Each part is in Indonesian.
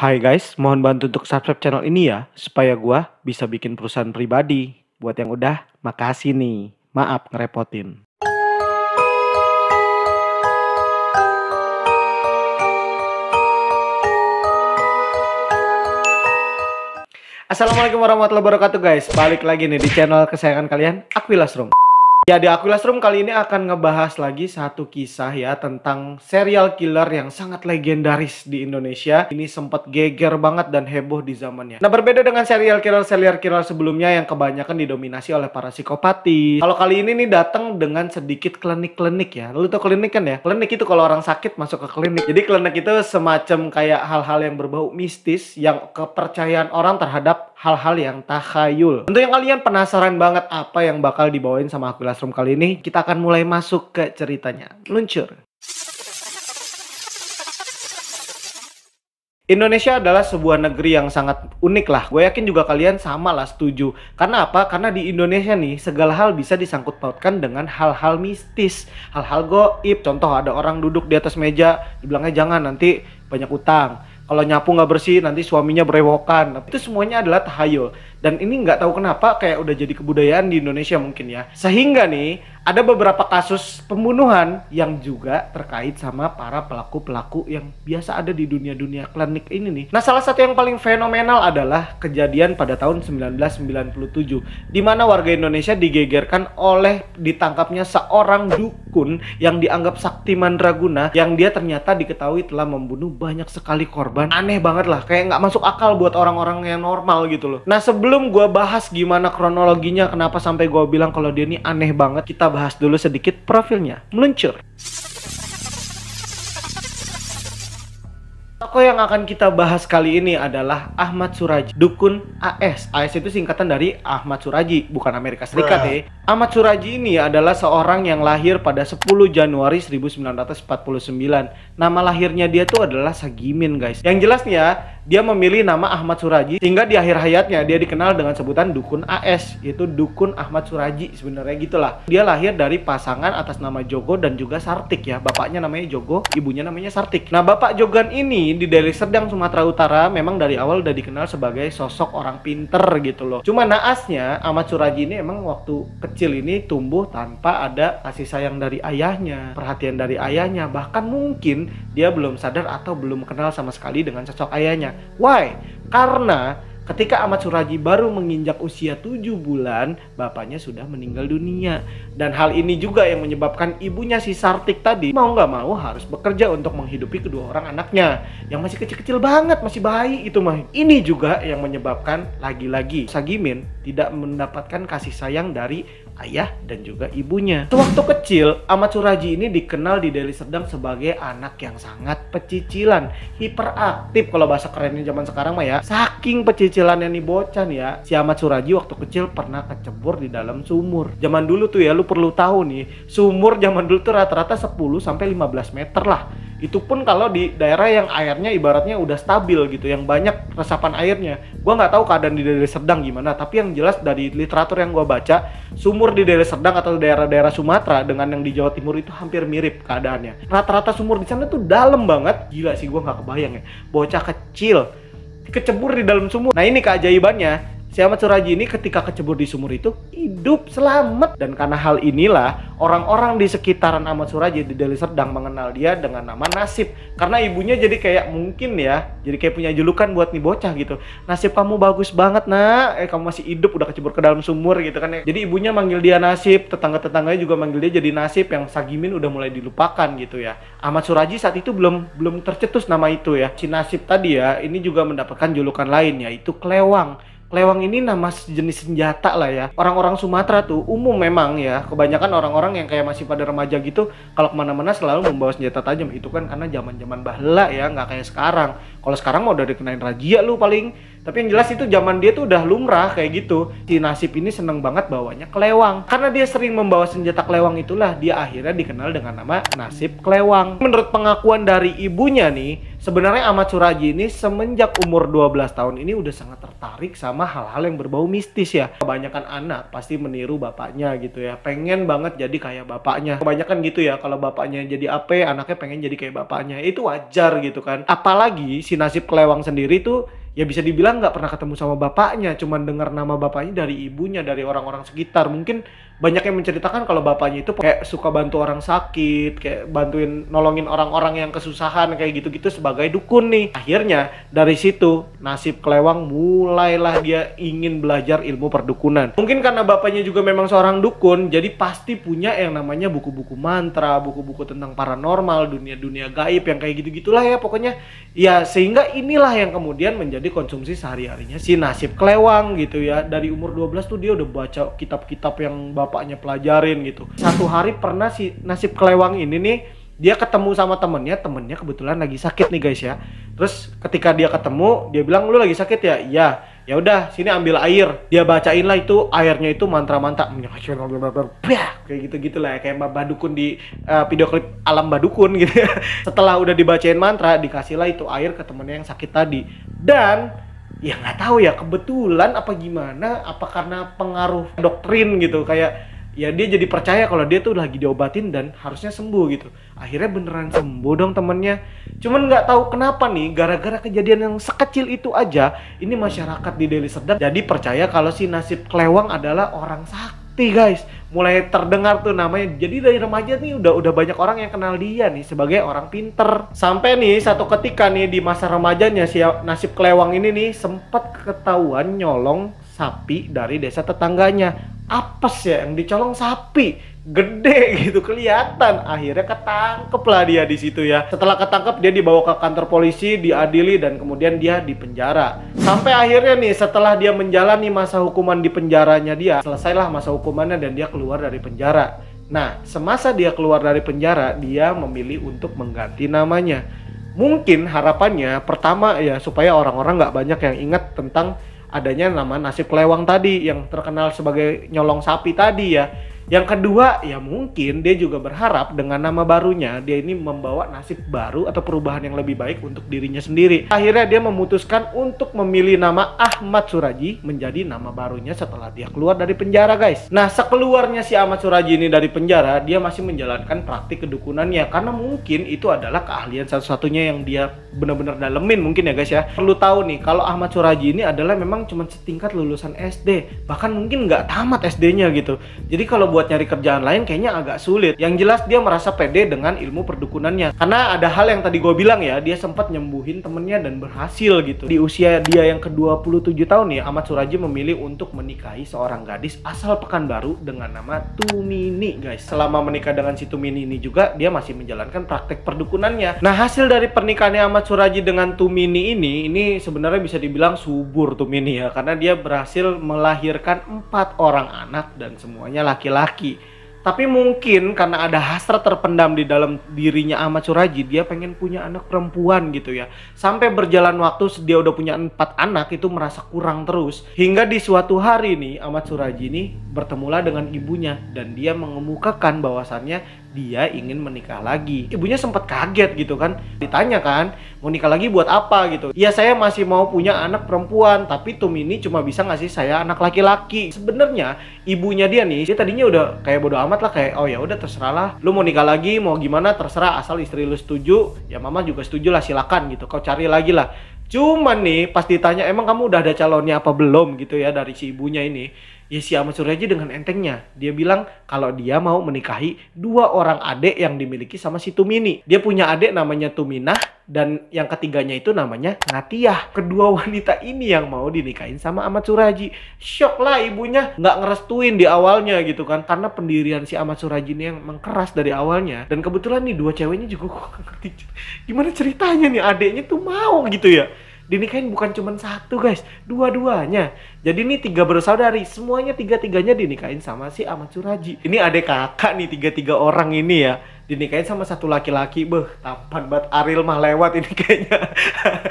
Hai guys, mohon bantu untuk subscribe channel ini ya, supaya gua bisa bikin perusahaan pribadi. Buat yang udah, makasih nih. Maaf ngerepotin. Assalamualaikum warahmatullahi wabarakatuh guys. Balik lagi nih di channel kesayangan kalian, Akwilas Room. Ya, di Akwilas Room kali ini akan ngebahas lagi satu kisah ya tentang serial killer yang sangat legendaris di Indonesia. Ini sempat geger banget dan heboh di zamannya. Nah, berbeda dengan serial killer sebelumnya yang kebanyakan didominasi oleh para psikopatis. Kalau kali ini nih datang dengan sedikit klinik-klinik ya. Lu tau klinik kan ya? Klinik itu kalau orang sakit masuk ke klinik. Jadi klinik itu semacam kayak hal-hal yang berbau mistis yang kepercayaan orang terhadap hal-hal yang takhayul. Tentu yang kalian penasaran banget apa yang bakal dibawain sama Akwilas Room kali ini, kita akan mulai masuk ke ceritanya. Luncur. Indonesia adalah sebuah negeri yang sangat unik lah. Gue yakin juga kalian sama lah setuju. Karena apa? Karena di Indonesia nih segala hal bisa disangkut pautkan dengan hal-hal mistis, hal-hal goib. Contoh ada orang duduk di atas meja, dibilangnya jangan nanti banyak utang. Kalau nyapu nggak bersih nanti suaminya berewokan. Itu semuanya adalah tahayul. Dan ini nggak tahu kenapa kayak udah jadi kebudayaan di Indonesia mungkin ya. Sehingga nih ada beberapa kasus pembunuhan yang juga terkait sama para pelaku-pelaku yang biasa ada di dunia-dunia klinik ini nih. Nah, salah satu yang paling fenomenal adalah kejadian pada tahun 1997 di mana warga Indonesia digegerkan oleh ditangkapnya seorang dukun yang dianggap sakti mandraguna yang dia ternyata diketahui telah membunuh banyak sekali korban. Aneh banget lah, kayak nggak masuk akal buat orang-orang yang normal gitu loh. Nah, sebelum gue bahas gimana kronologinya, kenapa sampai gue bilang kalau dia ini aneh banget, kita bahas dulu sedikit profilnya. Meluncur. Tokoh yang akan kita bahas kali ini adalah Ahmad Suraji, dukun AS. AS itu singkatan dari Ahmad Suraji, bukan Amerika Serikat ya. Ahmad Suraji ini adalah seorang yang lahir pada 10 Januari 1949. Nama lahirnya dia tuh adalah Sagimin guys. Yang jelas nih ya, dia memilih nama Ahmad Suraji sehingga di akhir hayatnya dia dikenal dengan sebutan dukun AS, yaitu dukun Ahmad Suraji sebenarnya gitulah. Dia lahir dari pasangan atas nama Jogo dan juga Sartik ya. Bapaknya namanya Jogo, ibunya namanya Sartik. Nah, Bapak Jogan ini di Deli Serdang, Sumatera Utara memang dari awal udah dikenal sebagai sosok orang pinter gitu loh. Cuma naasnya Ahmad Suraji ini emang waktu kecil ini tumbuh tanpa ada kasih sayang dari ayahnya, perhatian dari ayahnya. Bahkan mungkin dia belum sadar atau belum kenal sama sekali dengan sosok ayahnya. Why? Karena ketika Ahmad Suraji baru menginjak usia 7 bulan, bapaknya sudah meninggal dunia. Dan hal ini juga yang menyebabkan ibunya si Sartik tadi mau nggak mau harus bekerja untuk menghidupi kedua orang anaknya yang masih kecil-kecil banget, masih bayi itu mah. Ini juga yang menyebabkan lagi-lagi Sagimin tidak mendapatkan kasih sayang dari ayah dan juga ibunya. Sewaktu kecil, Ahmad Suraji ini dikenal di Deli Serdang sebagai anak yang sangat pecicilan, hiperaktif kalau bahasa kerennya zaman sekarang mah ya. Saking pecicilannya nih bocah nih ya, si Ahmad Suraji waktu kecil pernah kecebur di dalam sumur. Zaman dulu tuh ya, lu perlu tahu nih, sumur zaman dulu tuh rata-rata 10 sampai 15 meter lah. Itu pun kalau di daerah yang airnya ibaratnya udah stabil gitu, yang banyak resapan airnya. Gua nggak tahu keadaan di Deli Serdang gimana, tapi yang jelas dari literatur yang gua baca, sumur di Deli Serdang atau daerah-daerah Sumatera dengan yang di Jawa Timur itu hampir mirip keadaannya. Rata-rata sumur di sana tuh dalam banget. Gila sih, gua nggak kebayang ya. Bocah kecil kecebur di dalam sumur. Nah, ini keajaibannya. Si Ahmad Suraji ini ketika kecebur di sumur itu hidup selamat. Dan karena hal inilah orang-orang di sekitaran Ahmad Suraji di Deli Serdang mengenal dia dengan nama Nasib. Karena ibunya jadi kayak mungkin ya, jadi kayak punya julukan buat nih bocah gitu. Nasib kamu bagus banget nak, kamu masih hidup udah kecebur ke dalam sumur gitu kan ya. Jadi ibunya manggil dia Nasib, tetangga-tetangganya juga manggil dia jadi Nasib, yang Sagimin udah mulai dilupakan gitu ya. Ahmad Suraji saat itu belum tercetus nama itu ya. Si Nasib tadi ya, ini juga mendapatkan julukan lain yaitu Klewang. Klewang ini nama jenis senjata lah ya. Orang-orang Sumatera tuh umum memang ya, kebanyakan orang-orang yang kayak masih pada remaja gitu, kalau kemana-mana selalu membawa senjata tajam. Itu kan karena zaman-zaman baheula ya, nggak kayak sekarang. Kalau sekarang mau udah dikenain razia lu paling Tapi yang jelas itu zaman dia tuh udah lumrah kayak gitu. Si Nasib ini seneng banget bawanya kelewang. Karena dia sering membawa senjata kelewang itulah dia akhirnya dikenal dengan nama Nasib Kelewang. Menurut pengakuan dari ibunya nih, sebenarnya Ahmad Surajie ini semenjak umur 12 tahun ini udah sangat tertarik sama hal-hal yang berbau mistis ya. Kebanyakan anak pasti meniru bapaknya gitu ya. Pengen banget jadi kayak bapaknya. Kebanyakan gitu ya, kalau bapaknya jadi apa, anaknya pengen jadi kayak bapaknya. Itu wajar gitu kan. Apalagi si Nasib Kelewang sendiri tuh ya bisa dibilang nggak pernah ketemu sama bapaknya, cuman dengar nama bapaknya dari ibunya, dari orang-orang sekitar. Mungkin banyak yang menceritakan kalau bapaknya itu kayak suka bantu orang sakit, kayak bantuin nolongin orang-orang yang kesusahan kayak gitu-gitu sebagai dukun nih. Akhirnya dari situ Nasib Kelewang mulailah dia ingin belajar ilmu perdukunan. Mungkin karena bapaknya juga memang seorang dukun, jadi pasti punya yang namanya buku-buku mantra, buku-buku tentang paranormal, dunia-dunia gaib yang kayak gitu-gitulah ya pokoknya. Ya sehingga inilah yang kemudian menjadi konsumsi sehari-harinya si Nasib Kelewang gitu ya. Dari umur 12 tuh dia udah baca kitab-kitab yang bapaknya pelajarin gitu. Satu hari pernah si Nasib Kelewang ini nih, dia ketemu sama temennya kebetulan lagi sakit nih guys ya. Terus ketika dia ketemu, dia bilang, "Lu lagi sakit ya?" "Iya." "Ya udah, sini ambil air." Dia bacain lah itu airnya itu mantra-mantra kayak gitu-gitu lah ya, kayak Badukun di video klip Alam Badukun gitu ya. Setelah udah dibacain mantra, dikasihlah itu air ke temennya yang sakit tadi. Dan ya nggak tahu ya kebetulan apa gimana, apa karena pengaruh doktrin gitu, kayak ya dia jadi percaya kalau dia tuh lagi diobatin dan harusnya sembuh gitu. Akhirnya beneran sembuh dong temennya. Cuman nggak tahu kenapa nih, gara-gara kejadian yang sekecil itu aja, ini masyarakat di Deli Serdang jadi percaya kalau si Nasib Kelewang adalah orang sakti guys. Mulai terdengar tuh namanya. Jadi dari remaja nih udah banyak orang yang kenal dia nih sebagai orang pinter. Sampai nih satu ketika nih di masa remajanya si Nasib Kelewang ini nih sempat ketahuan nyolong sapi dari desa tetangganya. Apes ya, yang dicolong sapi gede gitu kelihatan. Akhirnya ketangkep lah dia di situ ya. Setelah ketangkep dia dibawa ke kantor polisi, diadili, dan kemudian dia dipenjara. Sampai akhirnya nih setelah dia menjalani masa hukuman di penjaranya dia, selesailah masa hukumannya dan dia keluar dari penjara. Nah, semasa dia keluar dari penjara, dia memilih untuk mengganti namanya. Mungkin harapannya pertama ya supaya orang-orang nggak banyak yang ingat tentang adanya nama Nasib Kelewang tadi yang terkenal sebagai nyolong sapi tadi ya. Yang kedua ya mungkin dia juga berharap dengan nama barunya dia ini membawa nasib baru atau perubahan yang lebih baik untuk dirinya sendiri. Akhirnya dia memutuskan untuk memilih nama Ahmad Surajie menjadi nama barunya setelah dia keluar dari penjara guys. Nah sekeluarnya si Ahmad Surajie ini dari penjara, dia masih menjalankan praktik kedukunannya karena mungkin itu adalah keahlian satu-satunya yang dia benar-benar dalemin mungkin ya guys ya. Perlu tahu nih kalau Ahmad Surajie ini adalah memang cuma setingkat lulusan SD, bahkan mungkin nggak tamat SD-nya gitu. Jadi kalau buat nyari kerjaan lain kayaknya agak sulit. Yang jelas dia merasa pede dengan ilmu perdukunannya. Karena ada hal yang tadi gue bilang ya, dia sempat nyembuhin temennya dan berhasil gitu. Di usia dia yang ke-27 tahun nih, Ahmad Surajie memilih untuk menikahi seorang gadis asal Pekanbaru dengan nama Tumini guys. Selama menikah dengan si Tumini ini juga dia masih menjalankan praktek perdukunannya. Nah hasil dari pernikahannya Ahmad Surajie dengan Tumini ini sebenarnya bisa dibilang subur Tumini ya. Karena dia berhasil melahirkan 4 orang anak dan semuanya laki-laki. Tapi mungkin karena ada hasrat terpendam di dalam dirinya Ahmad Surajie, dia pengen punya anak perempuan gitu ya. Sampai berjalan waktu dia udah punya 4 anak itu merasa kurang terus. Hingga di suatu hari nih Ahmad Surajie ini bertemulah dengan ibunya dan dia mengemukakan bahwasannya dia ingin menikah lagi. Ibunya sempat kaget gitu kan. Ditanya kan, mau nikah lagi buat apa gitu. Ya saya masih mau punya anak perempuan, tapi Tumini cuma bisa ngasih saya anak laki-laki. Sebenarnya ibunya dia nih, dia tadinya udah kayak bodo amat lah, kayak oh ya udah terserah lah. Lu mau nikah lagi, mau gimana terserah, asal istri lu setuju, ya mama juga setuju lah, silakan gitu. Kau cari lagi lah. Cuman nih pas ditanya emang kamu udah ada calonnya apa belum gitu ya dari si ibunya ini. Ya si Ahmad Surajie dengan entengnya dia bilang kalau dia mau menikahi 2 orang adik yang dimiliki sama si Tumini. Dia punya adik namanya Tuminah dan yang ketiganya itu namanya Ngatiah. Kedua wanita ini yang mau dinikahin sama Ahmad Surajie. Shock lah ibunya, nggak ngerestuin di awalnya gitu kan, karena pendirian si Ahmad Surajie ini yang mengkeras dari awalnya. Dan kebetulan nih 2 ceweknya juga gue gak ngerti gimana ceritanya nih adiknya tuh mau gitu ya. Dinikahin bukan cuma 1 guys, 2-duanya. Jadi ini 3 bersaudari, semuanya 3-3-nya dinikahin sama si Ahmad Surajie. Ini adik kakak nih 3 orang ini ya. dinikahin sama satu laki-laki. Tampan banget, Ariel mah lewat ini kayaknya.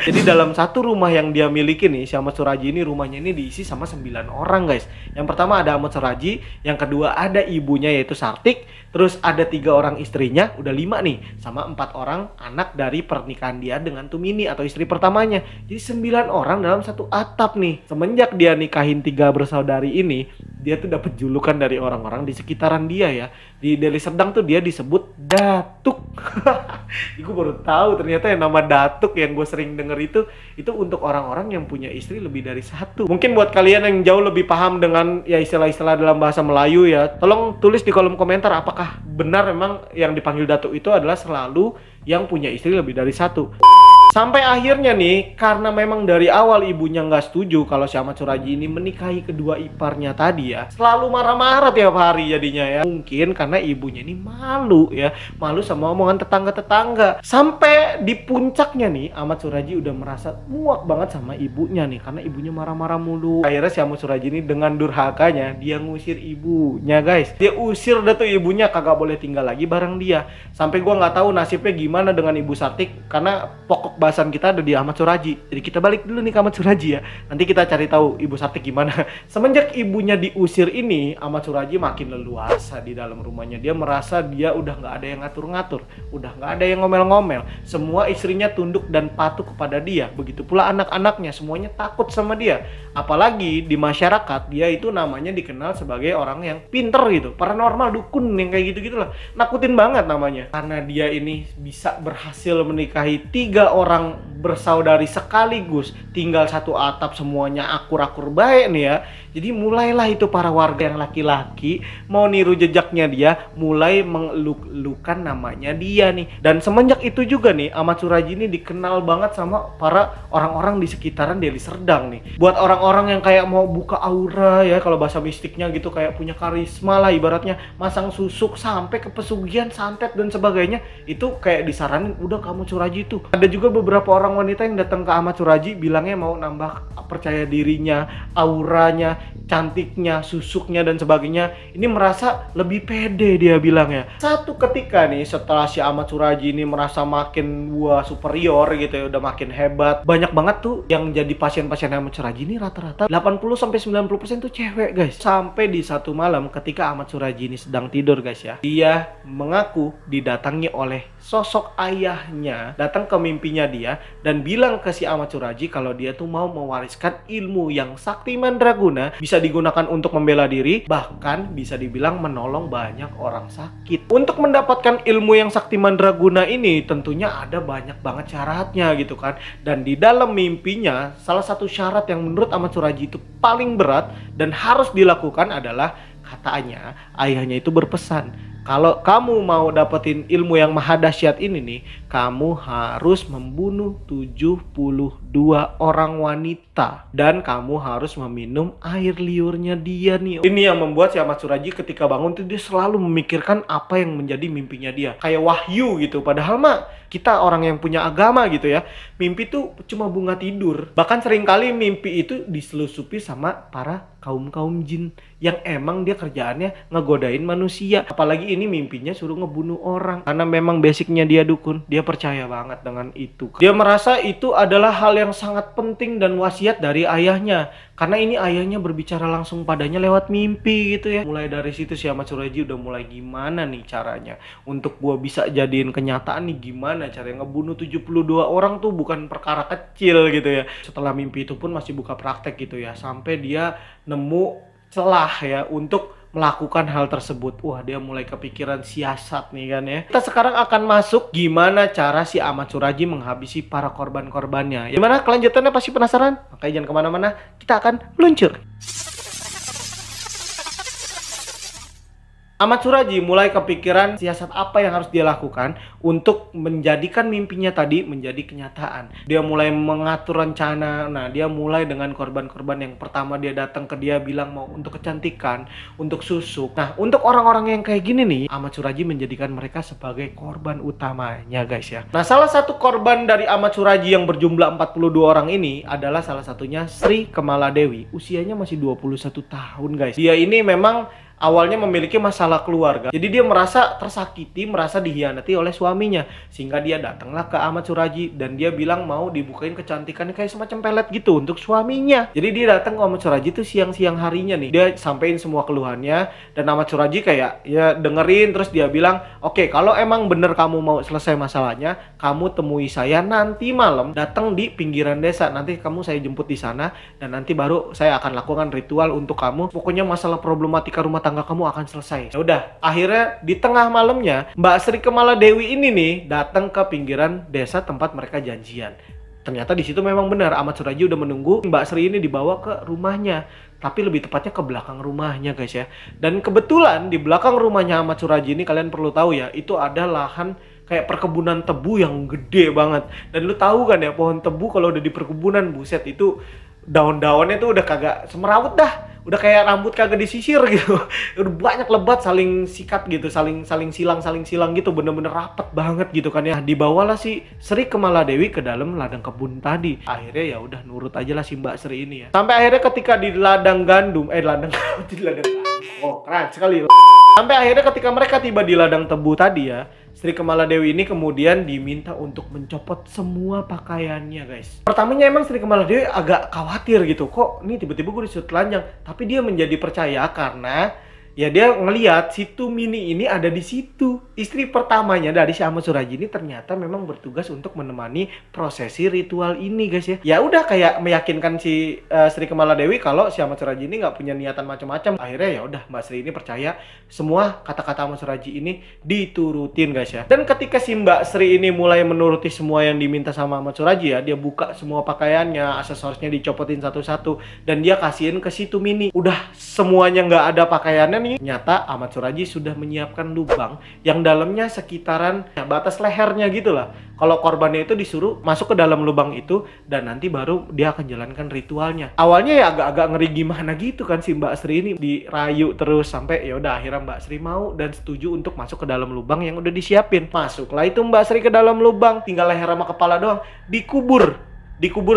Jadi dalam satu rumah yang dia miliki nih, si Ahmad Suraji ini, rumahnya ini diisi sama 9 orang guys. Yang pertama ada Ahmad Suraji, yang kedua ada ibunya yaitu Sartik, terus ada 3 orang istrinya, udah 5 nih, sama 4 orang anak dari pernikahan dia dengan Tumini atau istri pertamanya. Jadi 9 orang dalam satu atap nih. Semenjak dia nikahin 3 bersaudari ini, dia tuh dapat julukan dari orang-orang di sekitaran dia ya. Di Deli Serdang tuh dia disebut Datuk. Gue baru tahu ternyata yang nama Datuk yang gue sering denger itu untuk orang-orang yang punya istri lebih dari 1. Mungkin buat kalian yang jauh lebih paham dengan ya istilah-istilah dalam bahasa Melayu ya, tolong tulis di kolom komentar apakah benar memang yang dipanggil Datuk itu adalah selalu yang punya istri lebih dari 1. Sampai akhirnya nih, karena memang dari awal ibunya nggak setuju kalau si Ahmad Suraji ini menikahi kedua iparnya tadi ya, selalu marah-marah tiap hari jadinya ya. Mungkin karena ibunya ini malu ya, malu sama omongan tetangga-tetangga. Sampai di puncaknya nih, Ahmad Suraji udah merasa muak banget sama ibunya nih, karena ibunya marah-marah mulu. Akhirnya si Ahmad Suraji ini dengan durhakanya, dia ngusir ibunya guys. Dia usir dah tuh ibunya, kagak boleh tinggal lagi bareng dia. Sampai gua nggak tahu nasibnya gimana dengan ibu Sartik, karena pokok bahasan kita ada di Ahmad Suraji. Jadi kita balik dulu nih ke Ahmad Suraji ya. Nanti kita cari tahu ibu Sartik gimana. Semenjak ibunya diusir ini, Ahmad Suraji makin leluasa di dalam rumahnya. Dia merasa dia udah nggak ada yang ngatur-ngatur, udah nggak ada yang ngomel-ngomel. Semua istrinya tunduk dan patuh kepada dia. Begitu pula anak-anaknya, semuanya takut sama dia. Apalagi di masyarakat dia itu namanya dikenal sebagai orang yang pinter gitu, paranormal, dukun yang kayak gitu-gitu lah. Nakutin banget namanya. Karena dia ini bisa berhasil menikahi 3 orang bersaudari sekaligus, tinggal satu atap, semuanya akur-akur baik nih ya. Jadi mulailah itu para warga yang laki-laki mau niru jejaknya dia, mulai mengeluk-elukan namanya dia nih. Dan semenjak itu juga nih, Ahmad Suraji ini dikenal banget sama para orang-orang di sekitaran Deli Serdang nih. Buat orang-orang yang kayak mau buka aura ya, kalau bahasa mistiknya gitu, kayak punya karisma lah ibaratnya, masang susuk sampai ke pesugihan, santet dan sebagainya, itu kayak disaranin udah ke Ahmad Suraji itu. Ada juga beberapa orang wanita yang datang ke Ahmad Suraji bilangnya mau nambah percaya dirinya, auranya, cantiknya, susuknya dan sebagainya. Ini merasa lebih pede dia bilangnya. Satu ketika nih setelah si Ahmad Suraji ini merasa makin superior gitu ya, udah makin hebat, banyak banget tuh yang jadi pasien-pasien Ahmad Suraji ini rata-rata 80-90% tuh cewek guys. Sampai di satu malam ketika Ahmad Suraji ini sedang tidur guys ya, dia mengaku didatangi oleh sosok ayahnya, datang ke mimpinya dia dan bilang ke si Ahmad Suraji kalau dia tuh mau mewariskan ilmu yang sakti mandraguna, bisa digunakan untuk membela diri, bahkan bisa dibilang menolong banyak orang sakit. Untuk mendapatkan ilmu yang sakti mandraguna ini tentunya ada banyak banget syaratnya gitu kan. Dan di dalam mimpinya, salah satu syarat yang menurut Ahmad Suraji itu paling berat dan harus dilakukan adalah, katanya ayahnya itu berpesan, kalau kamu mau dapetin ilmu yang maha dahsyat ini nih, kamu harus membunuh 72 orang wanita. Dan kamu harus meminum air liurnya dia nih. Ini yang membuat si Ahmad Suraji ketika bangun tuh dia selalu memikirkan apa yang menjadi mimpinya dia. Kayak wahyu gitu. Padahal mah kita orang yang punya agama gitu ya, mimpi tuh cuma bunga tidur. Bahkan seringkali mimpi itu diselusupi sama para kaum jin yang emang dia kerjaannya ngegodain manusia. Apalagi ini mimpinya suruh ngebunuh orang. Karena memang basicnya dia dukun, dia percaya banget dengan itu. Dia merasa itu adalah hal yang sangat penting dan wasiat dari ayahnya. Karena ini ayahnya berbicara langsung padanya lewat mimpi gitu ya. Mulai dari situ si Ahmad Suraji udah mulai gimana nih caranya untuk gua bisa jadiin kenyataan nih, gimana caranya ngebunuh 72 orang tuh bukan perkara kecil gitu ya. Setelah mimpi itu pun masih buka praktek gitu ya, sampai dia nemu celah ya untuk melakukan hal tersebut. Wah, dia mulai kepikiran siasat nih kan ya. Kita sekarang akan masuk gimana cara si Ahmad Suraji menghabisi para korban-korbannya. Gimana kelanjutannya, pasti penasaran? Makanya jangan kemana-mana, kita akan meluncur. Ahmad Suraji mulai kepikiran siasat apa yang harus dia lakukan untuk menjadikan mimpinya tadi menjadi kenyataan. Dia mulai mengatur rencana. Nah, dia mulai dengan korban-korban yang pertama dia datang ke dia bilang mau untuk kecantikan, untuk susuk. Nah, untuk orang-orang yang kayak gini nih, Ahmad Suraji menjadikan mereka sebagai korban utamanya guys ya. Nah, salah satu korban dari Ahmad Suraji yang berjumlah 42 orang ini adalah salah satunya Sri Kemala Dewi. Usianya masih 21 tahun guys. Dia ini memang awalnya memiliki masalah keluarga. Jadi dia merasa tersakiti, merasa dihianati oleh suaminya. Sehingga dia datanglah ke Ahmad Suraji dan dia bilang mau dibukain kecantikannya kayak semacam pelet gitu untuk suaminya. Jadi dia datang ke Ahmad Suraji tuh siang-siang harinya nih. Dia sampein semua keluhannya dan Ahmad Suraji kayak ya dengerin, terus dia bilang, "Oke, kalau emang bener kamu mau selesai masalahnya, kamu temui saya nanti malam, datang di pinggiran desa. Nanti kamu saya jemput di sana dan nanti baru saya akan lakukan ritual untuk kamu. Pokoknya masalah problematika rumah tangga kamu akan selesai." Ya udah, akhirnya di tengah malamnya Mbak Sri Kemala Dewi ini nih datang ke pinggiran desa tempat mereka janjian. Ternyata di situ memang benar Ahmad Suraji udah menunggu Mbak Sri ini dibawa ke rumahnya, tapi lebih tepatnya ke belakang rumahnya guys ya. Dan kebetulan di belakang rumahnya Ahmad Suraji ini, kalian perlu tahu ya, itu ada lahan kayak perkebunan tebu yang gede banget. Dan lu tahu kan ya, pohon tebu kalau udah di perkebunan, buset, itu daun-daunnya tuh udah kagak semerawut dah, udah kayak rambut kagak disisir gitu. Udah banyak lebat saling sikat gitu, saling silang gitu, bener-bener rapet banget gitu kan ya. Dibawalah si Sri Kemala Dewi ke dalam ladang kebun tadi. Akhirnya ya udah nurut aja lah si Mbak Sri ini ya. Sampai akhirnya ketika di ladang gandum, keren sekali. Sampai akhirnya ketika mereka tiba di ladang tebu tadi ya, Sri Kemala Dewi ini kemudian diminta untuk mencopot semua pakaiannya guys. Pertamanya emang Sri Kemala Dewi agak khawatir gitu, kok nih tiba-tiba gue disuruh telanjang. Tapi dia menjadi percaya karena ya dia ngelihat si Tumini ini ada di situ. Istri pertamanya dari si Ahmad Suraji ini ternyata memang bertugas untuk menemani prosesi ritual ini guys ya. Ya udah kayak meyakinkan si Sri Kemala Dewi kalau si Ahmad Suraji ini nggak punya niatan macam-macam. Akhirnya ya udah Mbak Sri ini percaya semua kata-kata Ahmad Suraji ini diturutin guys ya. Dan ketika si Mbak Sri ini mulai menuruti semua yang diminta sama Ahmad Suraji ya, dia buka semua pakaiannya, aksesorisnya dicopotin satu-satu dan dia kasihin ke si Tumini. Udah semuanya nggak ada pakaiannya nih. Ternyata Ahmad Suraji sudah menyiapkan lubang yang dalamnya sekitaran ya, batas lehernya gitu lah. Kalau korbannya itu disuruh masuk ke dalam lubang itu dan nanti baru dia akan jalankan ritualnya. Awalnya ya agak-agak ngeri gimana gitu kan si Mbak Sri ini, dirayu terus sampai ya udah akhirnya Mbak Sri mau dan setuju untuk masuk ke dalam lubang yang udah disiapin. Masuklah itu Mbak Sri ke dalam lubang, tinggal leher sama kepala doang, dikubur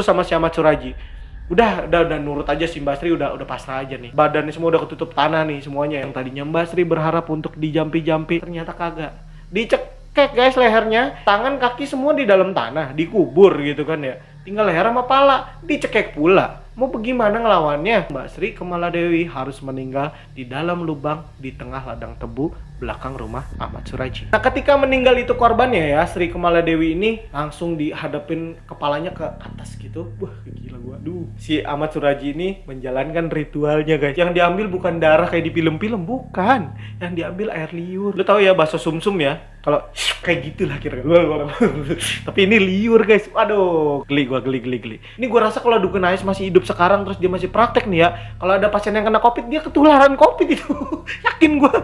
sama si Ahmad Suraji. Udah nurut aja si Mbak Sri, udah pasrah aja nih. Badannya semua udah ketutup tanah nih semuanya. Yang tadinya Mbak Sri berharap untuk dijampi-jampi, ternyata kagak. Dicekek guys lehernya, tangan kaki semua di dalam tanah, dikubur gitu kan ya. Tinggal leher sama pala, dicekek pula. Mau bagaimana ngelawannya? Mbak Sri Kemala Dewi harus meninggal di dalam lubang di tengah ladang tebu belakang rumah Ahmad Suraji. Nah ketika meninggal itu korbannya ya, Sri Kemala Dewi ini langsung dihadapin kepalanya ke atas gitu. Wah gila gua. Si Ahmad Suraji ini menjalankan ritualnya guys. Yang diambil bukan darah kayak di film-film, bukan. Yang diambil air liur. Lu tahu ya bakso sumsum ya? Kalau kayak gitulah kira-kira. Tapi ini liur guys. Waduh, geli. Ini gua rasa kalau dukun Ais masih hidup sekarang terus dia masih praktek nih ya, kalau ada pasien yang kena COVID dia ketularan COVID itu. Yakin gua.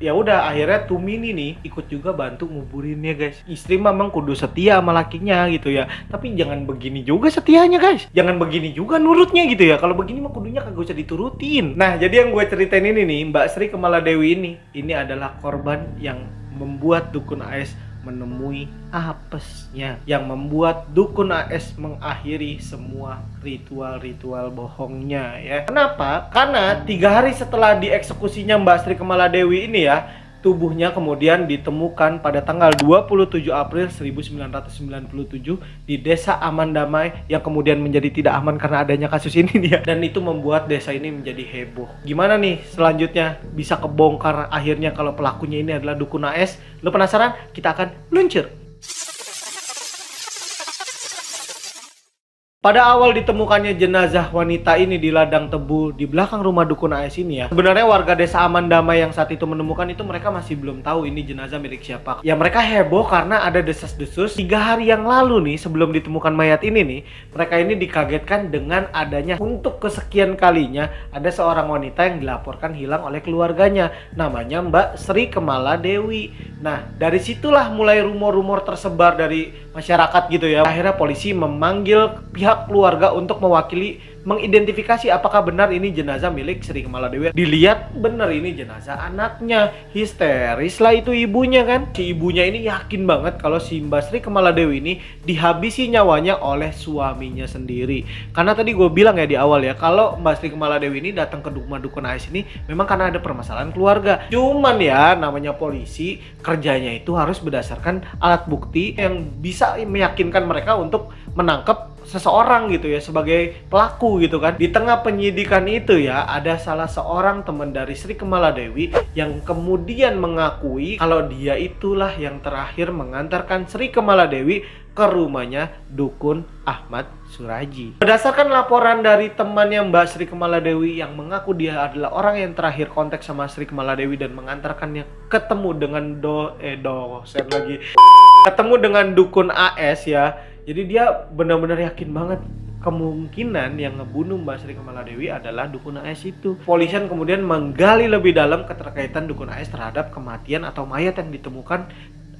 Ya udah akhirnya Tumini nih ikut juga bantu nguburinnya guys. Istri memang kudu setia sama lakinya gitu ya, tapi jangan begini juga setianya guys, jangan begini juga nurutnya gitu ya. Kalau begini mah kudunya kagak usah diturutin. Nah jadi yang gue ceritain ini nih, Mbak Sri Kemala Dewi ini adalah korban yang membuat dukun AS menemui apesnya, yang membuat dukun AS mengakhiri semua ritual-ritual bohongnya ya. Kenapa? Karena 3 hari setelah dieksekusinya Mbak Sri Kemala Dewi ini ya, tubuhnya kemudian ditemukan pada tanggal 27 April 1997 di Desa Aman Damai yang kemudian menjadi tidak aman karena adanya kasus ini dia. Dan itu membuat desa ini menjadi heboh. Gimana nih selanjutnya bisa kebongkar akhirnya kalau pelakunya ini adalah dukun AS? Lo penasaran? Kita akan luncur. Pada awal ditemukannya jenazah wanita ini di ladang tebu di belakang rumah dukun AS ini ya, sebenarnya warga desa Aman Damai yang saat itu menemukan itu mereka masih belum tahu ini jenazah milik siapa. Ya mereka heboh karena ada desas-desus 3 hari yang lalu nih sebelum ditemukan mayat ini nih, mereka ini dikagetkan dengan adanya untuk kesekian kalinya ada seorang wanita yang dilaporkan hilang oleh keluarganya, namanya Mbak Sri Kemala Dewi. Nah dari situlah mulai rumor-rumor tersebar dari masyarakat gitu ya. Akhirnya polisi memanggil pihak pihak keluarga untuk mewakili mengidentifikasi apakah benar ini jenazah milik Sri Kamaladewi. Dilihat benar ini jenazah anaknya. Histeris lah itu ibunya kan. Si ibunya ini yakin banget kalau si Mbak Sri Kamaladewi ini dihabisi nyawanya oleh suaminya sendiri. Karena tadi gue bilang ya di awal ya, kalau Mbak Sri Kamaladewi ini datang ke rumah dukun AS ini memang karena ada permasalahan keluarga. Cuman ya namanya polisi, kerjanya itu harus berdasarkan alat bukti yang bisa meyakinkan mereka untuk menangkap seseorang gitu ya sebagai pelaku gitu kan. Di tengah penyidikan itu ya ada salah seorang teman dari Sri Kamaladewi yang kemudian mengakui kalau dia itulah yang terakhir mengantarkan Sri Kamaladewi ke rumahnya dukun Ahmad Suraji. Berdasarkan laporan dari temannya Mbak Sri Kamaladewi yang mengaku dia adalah orang yang terakhir kontak sama Sri Kamaladewi dan mengantarkannya ketemu dengan dosen lagi ketemu dengan dukun AS ya. Jadi dia benar-benar yakin banget kemungkinan yang ngebunuh Mbak Sri Kamaladewi adalah dukun AS itu. Polisian kemudian menggali lebih dalam keterkaitan dukun AS terhadap kematian atau mayat yang ditemukan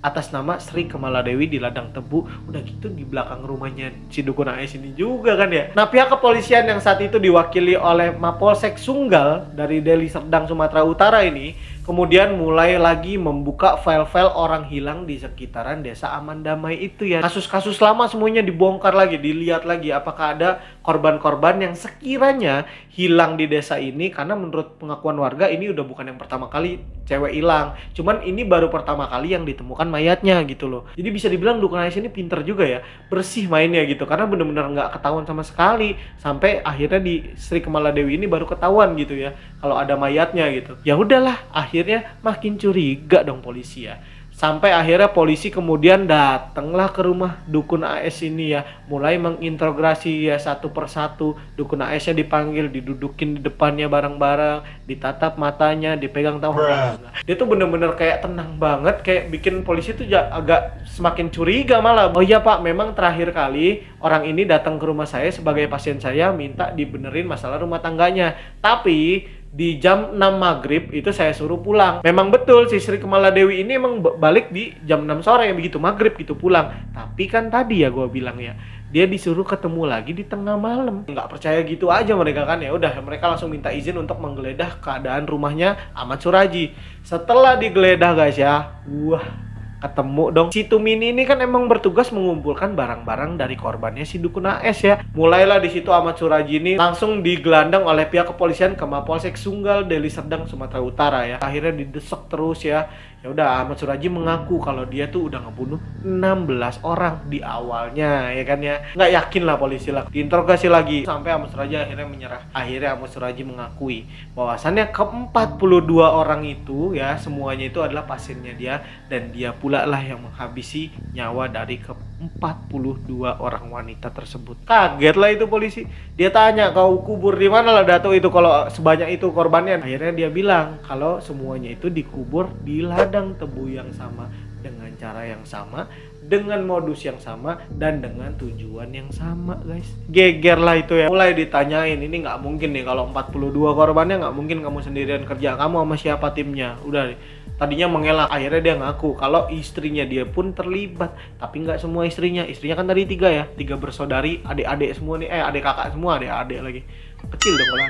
atas nama Sri Kamaladewi di ladang tebu. Udah gitu di belakang rumahnya si dukun AS ini juga kan ya. Nah, pihak kepolisian yang saat itu diwakili oleh Mapolsek Sunggal dari Deli Serdang, Sumatera Utara ini kemudian mulai lagi membuka file-file orang hilang di sekitaran desa Aman Damai itu ya. Kasus-kasus lama semuanya dibongkar lagi, dilihat lagi apakah ada korban-korban yang sekiranya hilang di desa ini. Karena menurut pengakuan warga ini udah bukan yang pertama kali cewek hilang, cuman ini baru pertama kali yang ditemukan mayatnya gitu loh. Jadi bisa dibilang dukun AS ini pinter juga ya, bersih mainnya gitu, karena bener-bener nggak ketahuan sama sekali sampai akhirnya di Sri Kamaladewi ini baru ketahuan gitu ya kalau ada mayatnya gitu. Ya udahlah, akhirnya makin curiga dong polisi ya. Sampai akhirnya polisi kemudian datanglah ke rumah dukun AS ini ya, mulai mengintegrasi ya satu persatu. Dukun AS-nya dipanggil, didudukin di depannya bareng-bareng, ditatap matanya, dipegang tangan. Dia tuh bener-bener kayak tenang banget, kayak bikin polisi tuh agak semakin curiga malah. Oh iya Pak, memang terakhir kali orang ini datang ke rumah saya sebagai pasien saya, minta dibenerin masalah rumah tangganya. Tapi di jam 6 maghrib itu saya suruh pulang. Memang betul si Sri Kamaladewi ini emang balik di jam 6 sore begitu maghrib gitu pulang. Tapi kan tadi ya gue bilang ya, dia disuruh ketemu lagi di tengah malam. Nggak percaya gitu aja mereka kan. Ya udah, mereka langsung minta izin untuk menggeledah keadaan rumahnya Ahmad Suraji. Setelah digeledah guys ya, wah, ketemu dong. Si Tumini ini kan emang bertugas mengumpulkan barang-barang dari korbannya si dukun AS ya. Mulailah di situ Ahmad Suraji ini langsung digelandang oleh pihak kepolisian ke Mapolsek Sunggal, Deli Serdang, Sumatera Utara ya. Akhirnya didesak terus ya. Ya udah, Ahmad Suraji mengaku kalau dia tuh udah ngebunuh 16 orang di awalnya ya kan ya. Nggak yakin lah polisi lah, diinterogasi lagi sampai Ahmad Suraji akhirnya menyerah. Akhirnya Ahmad Suraji mengakui bahwasannya ke-42 orang itu ya semuanya itu adalah pasiennya dia, dan dia pula lah yang menghabisi nyawa dari ke-42 orang wanita tersebut. Kaget lah itu polisi. Dia tanya, kau kubur di mana lah Dato itu kalau sebanyak itu korbannya? Akhirnya dia bilang kalau semuanya itu dikubur di ladang tebu yang sama, dengan cara yang sama, dengan modus yang sama, dan dengan tujuan yang sama guys. Geger lah itu ya. Mulai ditanyain, ini nggak mungkin nih kalau 42 korbannya, nggak mungkin kamu sendirian kerja, kamu sama siapa timnya? Udah, tadinya mengelak. Akhirnya dia ngaku kalau istrinya dia pun terlibat, tapi nggak semua istrinya. Istrinya kan tadi 3 ya, 3 bersaudari, adik-adik semua nih, adik kakak semua, adik-adik lagi. Kecil dong kalau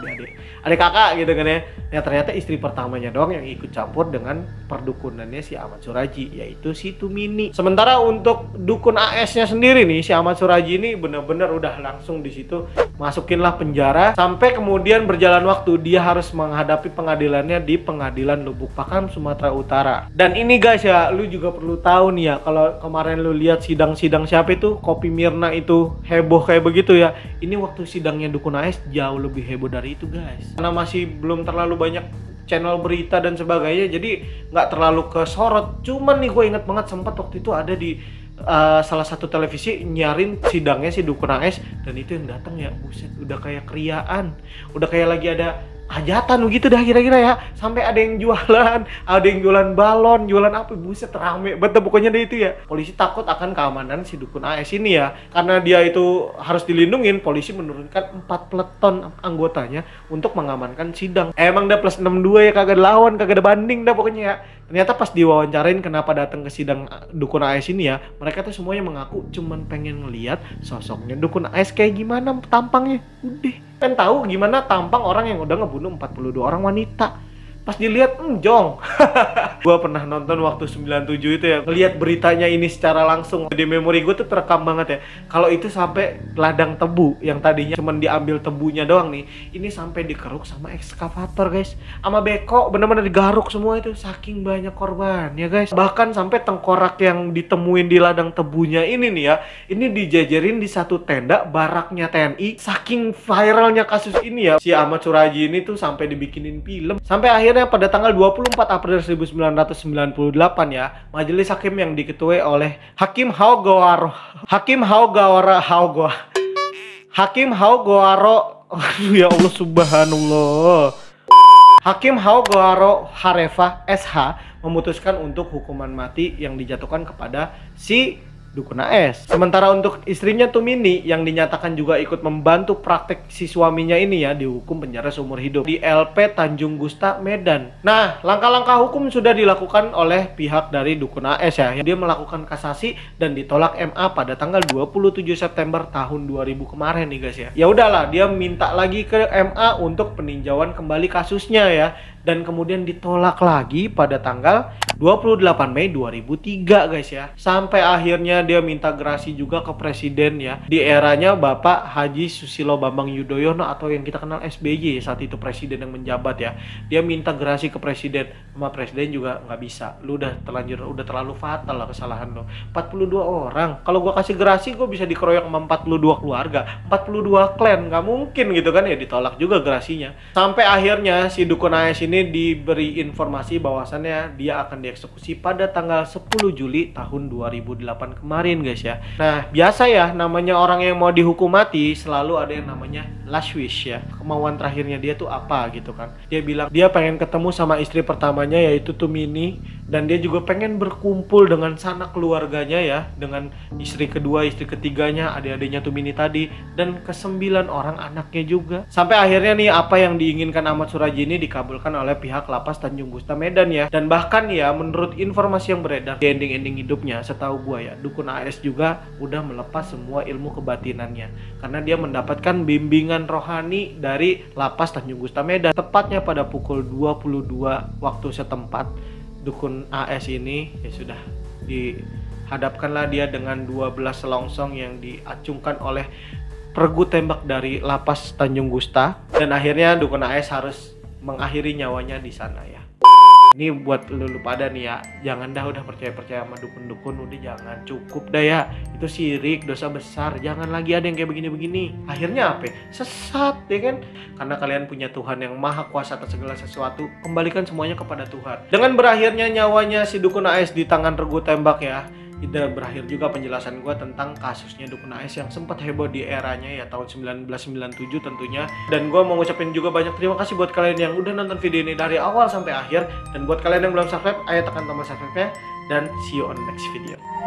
adik kakak gitu kan ya. Ya ternyata istri pertamanya doang yang ikut campur dengan perdukunannya si Ahmad Suraji, yaitu si Tumini. Sementara untuk dukun AS-nya sendiri nih, si Ahmad Suraji ini bener-bener udah langsung di situ masukinlah penjara, sampai kemudian berjalan waktu dia harus menghadapi pengadilannya di Pengadilan Lubuk Pakam, Sumatera Utara. Dan ini guys ya, lu juga perlu tahu nih ya, kalau kemarin lu lihat sidang-sidang siapa itu, Kopi Mirna itu heboh kayak begitu ya. Ini waktu sidangnya dukun AS jauh lebih heboh dari itu guys, karena masih belum terlalu banyak channel berita dan sebagainya, jadi nggak terlalu kesorot. Cuman nih gue inget banget sempat waktu itu ada di salah satu televisi nyarin sidangnya si dukun AS, dan itu yang datang ya buset, udah kayak kriaan, udah kayak lagi ada hajatan begitu dah kira-kira ya. Sampai ada yang jualan balon, jualan apa, buset rame betul pokoknya deh itu ya. Polisi takut akan keamanan si dukun AS ini ya, karena dia itu harus dilindungin. Polisi menurunkan 4 peleton anggotanya untuk mengamankan sidang. Emang dah plus 62 ya, kagak ada lawan, kagak ada banding dah pokoknya ya. Ternyata pas diwawancarain kenapa datang ke sidang dukun AS ini ya, mereka tuh semuanya mengaku cuman pengen ngeliat sosoknya dukun AS kayak gimana tampangnya. Udah, pengen tahu gimana tampang orang yang udah ngebunuh 42 orang wanita. Pas dilihat, jong. Gua pernah nonton waktu 97 itu ya, ngeliat beritanya ini secara langsung. Di memori gue tuh terekam banget ya. Kalau itu sampai ladang tebu yang tadinya cuman diambil tebunya doang nih, ini sampai dikeruk sama ekskavator guys, sama beko, bener-bener digaruk semua itu, saking banyak korban ya guys. Bahkan sampai tengkorak yang ditemuin di ladang tebunya ini nih ya, ini dijajarin di satu tenda baraknya TNI. Saking viralnya kasus ini ya, si Ahmad Suraji ini tuh sampai dibikinin film. Sampai akhirnya pada tanggal 24 April 1998 ya, majelis hakim yang diketuai oleh Hakim Haugawaro, ya Allah subhanallah, Hakim Haugawaro Harefah SH memutuskan untuk hukuman mati yang dijatuhkan kepada si dukun AS. Sementara untuk istrinya Tumini yang dinyatakan juga ikut membantu praktek si suaminya ini ya, dihukum penjara seumur hidup di LP Tanjung Gusta, Medan. Nah, langkah-langkah hukum sudah dilakukan oleh pihak dari dukun AS ya. Dia melakukan kasasi dan ditolak MA pada tanggal 27 September tahun 2000 kemarin nih guys ya. Ya udahlah, dia minta lagi ke MA untuk peninjauan kembali kasusnya ya. Dan kemudian ditolak lagi pada tanggal 28 Mei 2003 guys ya. Sampai akhirnya dia minta gerasi juga ke presiden ya, di eranya Bapak Haji Susilo Bambang Yudhoyono atau yang kita kenal SBY saat itu, presiden yang menjabat ya. Dia minta gerasi ke presiden, sama presiden juga nggak bisa. Lu udah terlalu fatal lah kesalahan lo. 42 orang, kalau gua kasih gerasi gua bisa dikeroyok sama 42 keluarga, 42 klan, nggak mungkin gitu kan ya. Ditolak juga gerasinya. Sampai akhirnya si dukun AS ini diberi informasi bahwasannya dia akan dieksekusi pada tanggal 10 Juli tahun 2008 kemarin guys ya. Nah, biasa ya, namanya orang yang mau dihukum mati selalu ada yang namanya last wish ya. Kemauan terakhirnya dia tuh apa gitu kan. Dia bilang dia pengen ketemu sama istri pertamanya yaitu Tumini, dan dia juga pengen berkumpul dengan sanak keluarganya ya, dengan istri kedua, istri ketiganya, adik-adiknya Tumini tadi, dan ke-9 orang anaknya juga. Sampai akhirnya nih apa yang diinginkan Ahmad Suraji ini dikabulkan oleh pihak Lapas Tanjung Gusta, Medan ya. Dan bahkan ya, menurut informasi yang beredar di ending-ending hidupnya, setahu gua ya, dukun AS juga udah melepas semua ilmu kebatinannya karena dia mendapatkan bimbingan rohani dari Lapas Tanjung Gusta, Medan. Tepatnya pada pukul 22 waktu setempat, dukun AS ini ya sudah dihadapkanlah dia dengan 12 selongsong yang diacungkan oleh pergu tembak dari Lapas Tanjung Gusta, dan akhirnya dukun AS harus mengakhiri nyawanya di sana ya. Ini buat lu pada nih ya, jangan dah udah percaya sama dukun-dukun, udah jangan, cukup dah ya. Itu syirik, dosa besar, jangan lagi ada yang kayak begini-begini. Akhirnya apa? Sesat ya kan? Karena kalian punya Tuhan yang maha kuasa atas segala sesuatu, kembalikan semuanya kepada Tuhan. Dengan berakhirnya nyawanya si dukun AS di tangan regu tembak ya, tidak berakhir juga penjelasan gue tentang kasusnya dukun AS yang sempat heboh di eranya ya, tahun 1997 tentunya. Dan gue mau ngucapin juga banyak terima kasih buat kalian yang udah nonton video ini dari awal sampai akhir. Dan buat kalian yang belum subscribe, ayo tekan tombol subscribe-nya, dan see you on next video.